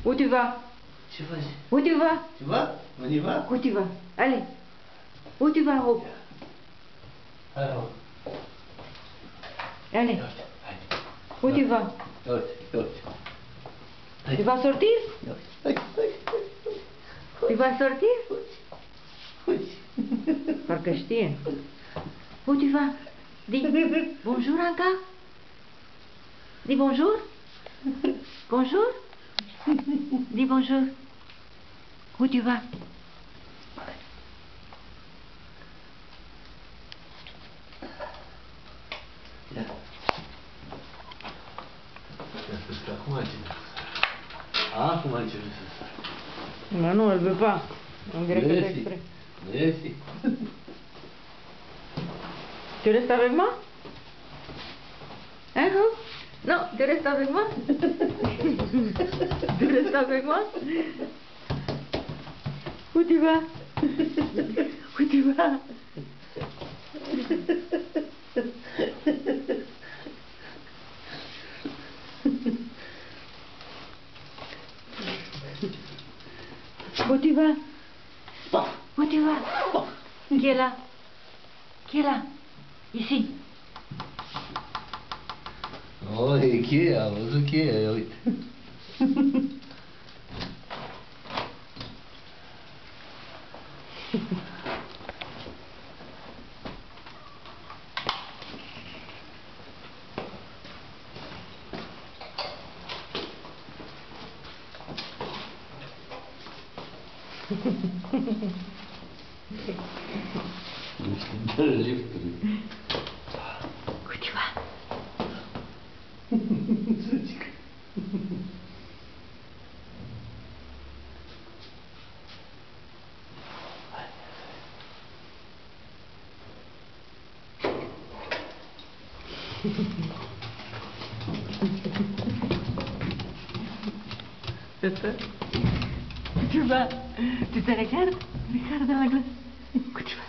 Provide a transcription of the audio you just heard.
Où tu vas? Ce faci? Où tu vas? Tu vas? On y va? Où tu vas? Allez. Où tu vas, Rob? Alors. Allez. Où tu vas? Tu vas sortir? Tu vas sortir? Parcă știe. Où tu vas? Dis bonjour, Anca. Dis bonjour. Bonjour. Dis bonjour. Où tu vas? Ia. Ia să stai. Acum începe să sară. Acum începe să sară. Mais non, elle veut pas. On dirait que c'est exprès. Merci. Tu restes avec moi? Hein, Rob? Non, tu restes avec moi? Tu restes avec moi? Où tu vas? Où tu vas? Où tu vas? Où tu vas? Qui est là? Qui est là? Ici. Oh, e cheia, am văzut cheia, uite. Nu știu, dă liftul. Où tu vas? Să zic. Où tu vas? Tu te regardes? Regarde dans la glace. Où tu vas?